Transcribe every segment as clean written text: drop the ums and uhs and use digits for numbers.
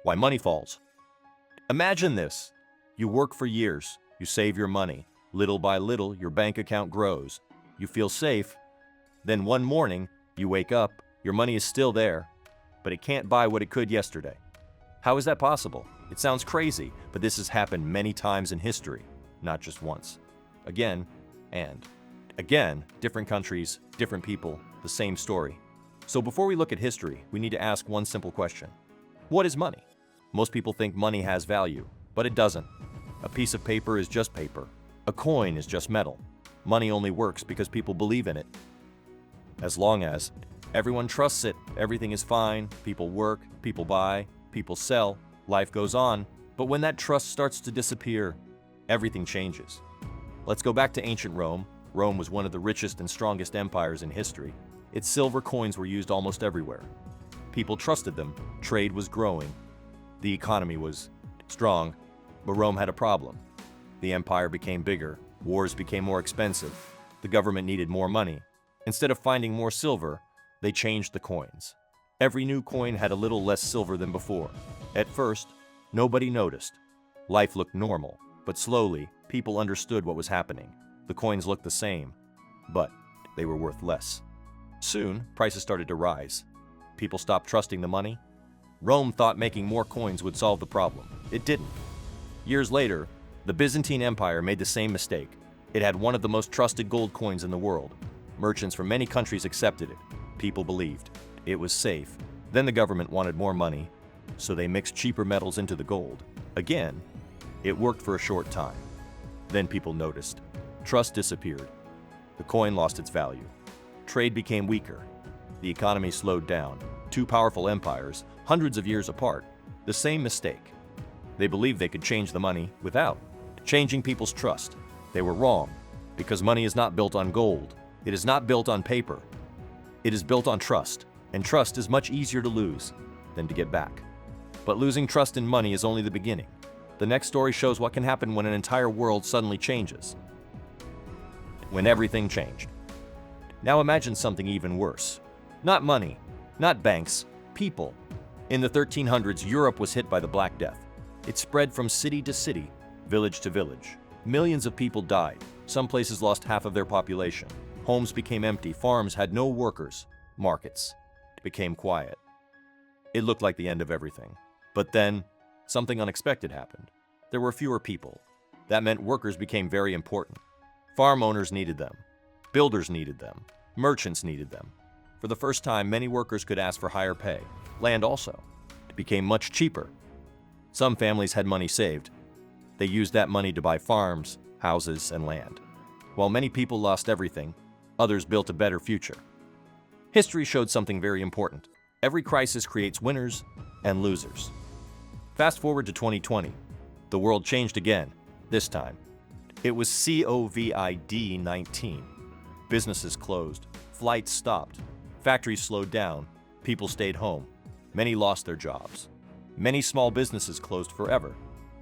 Why money falls. Imagine this. You work for years. You save your money. Little by little, your bank account grows. You feel safe. Then one morning, you wake up. Your money is still there, but it can't buy what it could yesterday. How is that possible? It sounds crazy, but this has happened many times in history, not just once. Again, and again, different countries, different people, the same story. So before we look at history, we need to ask one simple question. What is money? Most people think money has value, but it doesn't. A piece of paper is just paper. A coin is just metal. Money only works because people believe in it. As long as everyone trusts it, everything is fine, people work, people buy, people sell, life goes on. But when that trust starts to disappear, everything changes. Let's go back to ancient Rome. Rome was one of the richest and strongest empires in history. Its silver coins were used almost everywhere. People trusted them, trade was growing, the economy was strong, but Rome had a problem. The empire became bigger, wars became more expensive, the government needed more money. Instead of finding more silver, they changed the coins. Every new coin had a little less silver than before. At first, nobody noticed. Life looked normal, but slowly, people understood what was happening. The coins looked the same, but they were worth less. Soon, prices started to rise. People stopped trusting the money. Rome thought making more coins would solve the problem. It didn't. Years later, the Byzantine Empire made the same mistake. It had one of the most trusted gold coins in the world. Merchants from many countries accepted it. People believed it was safe. Then the government wanted more money, so they mixed cheaper metals into the gold. Again, it worked for a short time. Then people noticed. Trust disappeared. The coin lost its value. Trade became weaker. The economy slowed down. Two powerful empires, hundreds of years apart, the same mistake. They believed they could change the money without changing people's trust. They were wrong, because money is not built on gold. It is not built on paper. It is built on trust, and trust is much easier to lose than to get back. But losing trust in money is only the beginning. The next story shows what can happen when an entire world suddenly changes. When everything changed. Now imagine something even worse. Not money, not banks, people. In the 1300s, Europe was hit by the Black Death. It spread from city to city, village to village. Millions of people died. Some places lost half of their population. Homes became empty, farms had no workers, markets became quiet. It looked like the end of everything. But then, something unexpected happened. There were fewer people. That meant workers became very important. Farm owners needed them. Builders needed them. Merchants needed them. For the first time, many workers could ask for higher pay. Land also. It became much cheaper. Some families had money saved. They used that money to buy farms, houses, and land. While many people lost everything, others built a better future. History showed something very important. Every crisis creates winners and losers. Fast forward to 2020. The world changed again, this time. It was COVID-19. Businesses closed, flights stopped, factories slowed down, people stayed home. Many lost their jobs. Many small businesses closed forever.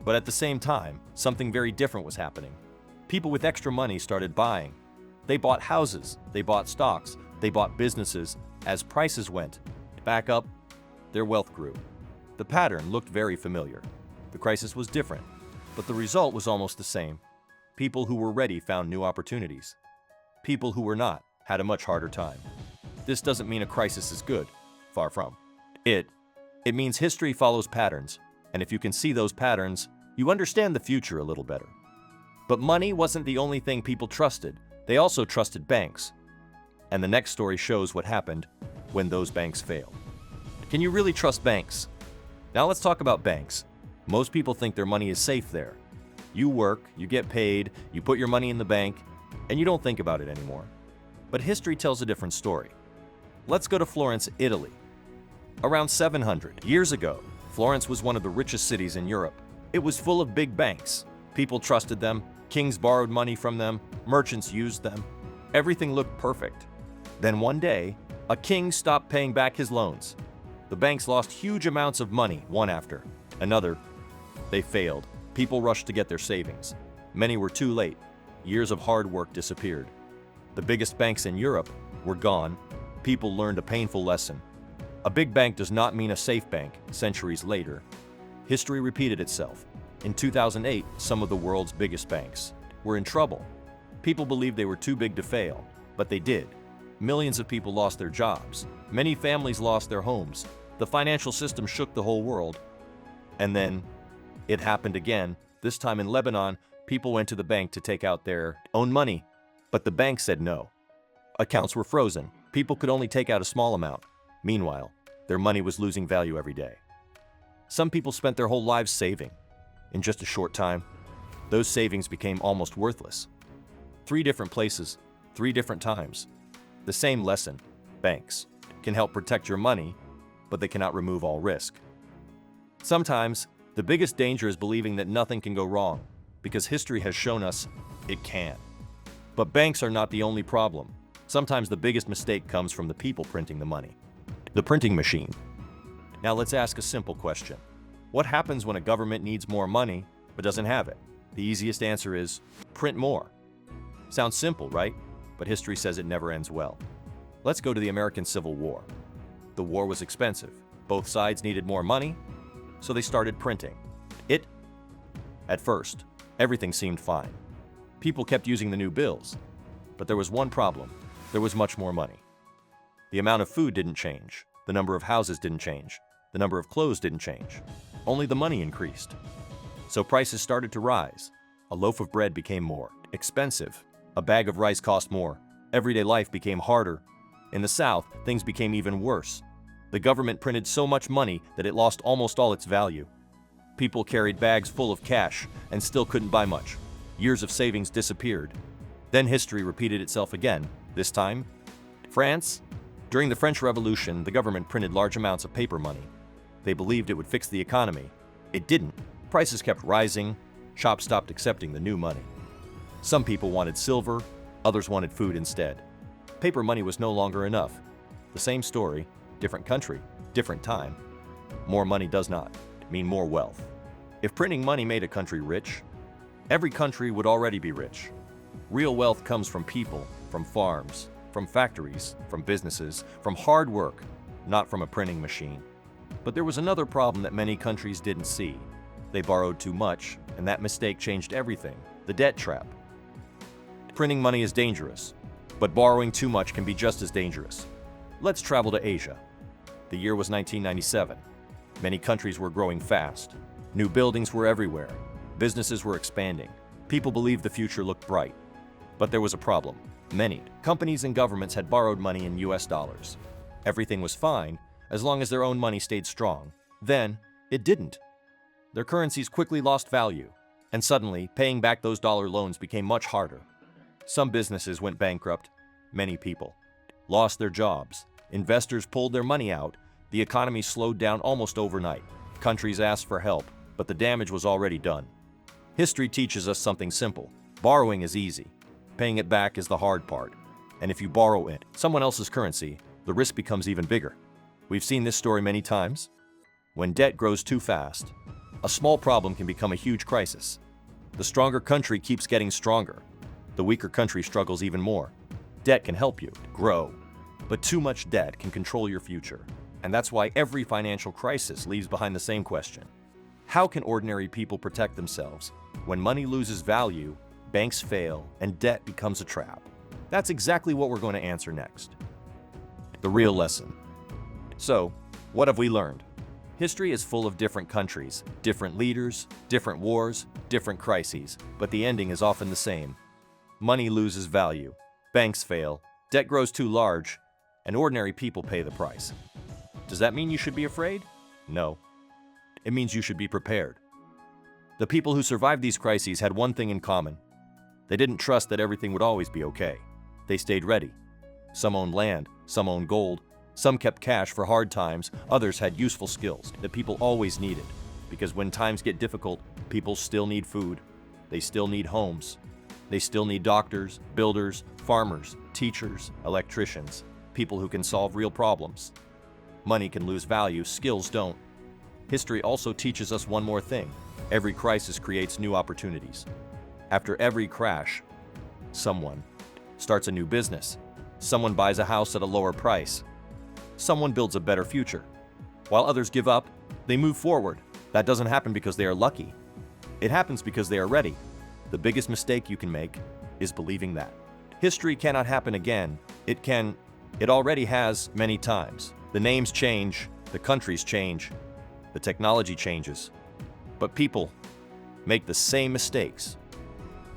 But at the same time, something very different was happening. People with extra money started buying. They bought houses, they bought stocks, they bought businesses. As prices went back up, their wealth grew. The pattern looked very familiar. The crisis was different, but the result was almost the same. People who were ready found new opportunities. People who were not had a much harder time. This doesn't mean a crisis is good. Far from. It means history follows patterns, and if you can see those patterns, you understand the future a little better. But money wasn't the only thing people trusted. They also trusted banks. And the next story shows what happened when those banks failed. Can you really trust banks? Now let's talk about banks. Most people think their money is safe there. You work, you get paid, you put your money in the bank, and you don't think about it anymore. But history tells a different story. Let's go to Florence, Italy. Around 700 years ago, Florence was one of the richest cities in Europe. It was full of big banks. People trusted them, kings borrowed money from them, merchants used them. Everything looked perfect. Then one day, a king stopped paying back his loans. The banks lost huge amounts of money, one after another. They failed. People rushed to get their savings. Many were too late. Years of hard work disappeared. The biggest banks in Europe were gone. People learned a painful lesson. A big bank does not mean a safe bank centuries later. History repeated itself. In 2008, some of the world's biggest banks were in trouble. People believed they were too big to fail, but they did. Millions of people lost their jobs. Many families lost their homes. The financial system shook the whole world. And then it happened again. This time in Lebanon, people went to the bank to take out their own money, but the bank said no. Accounts were frozen. People could only take out a small amount. Meanwhile, their money was losing value every day. Some people spent their whole lives saving. In just a short time, those savings became almost worthless. 3 different places, 3 different times. The same lesson: banks can help protect your money, but they cannot remove all risk. Sometimes, the biggest danger is believing that nothing can go wrong, because history has shown us it can. But banks are not the only problem. Sometimes the biggest mistake comes from the people printing the money. The printing machine. Now let's ask a simple question. What happens when a government needs more money but doesn't have it? The easiest answer is print more. Sounds simple, right? But history says it never ends well. Let's go to the American Civil War. The war was expensive. Both sides needed more money, so they started printing. At first, everything seemed fine. People kept using the new bills, but there was one problem. There was much more money. The amount of food didn't change. The number of houses didn't change. The number of clothes didn't change. Only the money increased. So prices started to rise. A loaf of bread became more expensive. A bag of rice cost more. Everyday life became harder. In the South, things became even worse. The government printed so much money that it lost almost all its value. People carried bags full of cash and still couldn't buy much. Years of savings disappeared. Then history repeated itself again. This time, France. During the French Revolution, the government printed large amounts of paper money. They believed it would fix the economy. It didn't. Prices kept rising. Shops stopped accepting the new money. Some people wanted silver, others wanted food instead. Paper money was no longer enough. The same story, different country, different time. More money does not mean more wealth. If printing money made a country rich, every country would already be rich. Real wealth comes from people, from farms, from factories, from businesses, from hard work, not from a printing machine. But there was another problem that many countries didn't see. They borrowed too much, and that mistake changed everything: the debt trap. Printing money is dangerous, but borrowing too much can be just as dangerous. Let's travel to Asia. The year was 1997. Many countries were growing fast. New buildings were everywhere. Businesses were expanding. People believed the future looked bright. But there was a problem. Many companies and governments had borrowed money in US dollars. Everything was fine as long as their own money stayed strong. Then, it didn't. Their currencies quickly lost value, and suddenly, paying back those dollar loans became much harder. Some businesses went bankrupt. Many people lost their jobs. Investors pulled their money out. The economy slowed down almost overnight. Countries asked for help, but the damage was already done. History teaches us something simple. Borrowing is easy. Paying it back is the hard part. And if you borrow it, someone else's currency, the risk becomes even bigger. We've seen this story many times. When debt grows too fast, a small problem can become a huge crisis. The stronger country keeps getting stronger. The weaker country struggles even more. Debt can help you grow, but too much debt can control your future. And that's why every financial crisis leaves behind the same question. How can ordinary people protect themselves when money loses value, banks fail, and debt becomes a trap? That's exactly what we're going to answer next. The real lesson. So, what have we learned? History is full of different countries, different leaders, different wars, different crises, but the ending is often the same. Money loses value, banks fail, debt grows too large, and ordinary people pay the price. Does that mean you should be afraid? No. It means you should be prepared. The people who survived these crises had one thing in common. They didn't trust that everything would always be okay. They stayed ready. Some owned land, some owned gold, some kept cash for hard times, others had useful skills that people always needed. Because when times get difficult, people still need food. They still need homes. They still need doctors, builders, farmers, teachers, electricians, people who can solve real problems. Money can lose value, skills don't. History also teaches us one more thing. Every crisis creates new opportunities. After every crash, someone starts a new business. Someone buys a house at a lower price. Someone builds a better future. While others give up, they move forward. That doesn't happen because they are lucky. It happens because they are ready. The biggest mistake you can make is believing that history cannot happen again. It can. It already has many times. The names change, the countries change, the technology changes. But people make the same mistakes.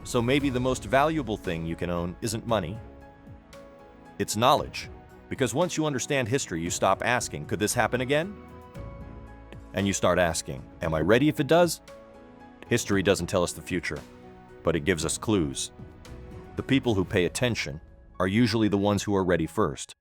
So maybe the most valuable thing you can own isn't money. It's knowledge. Because once you understand history, you stop asking, could this happen again? And you start asking, am I ready if it does? History doesn't tell us the future, but it gives us clues. The people who pay attention are usually the ones who are ready first.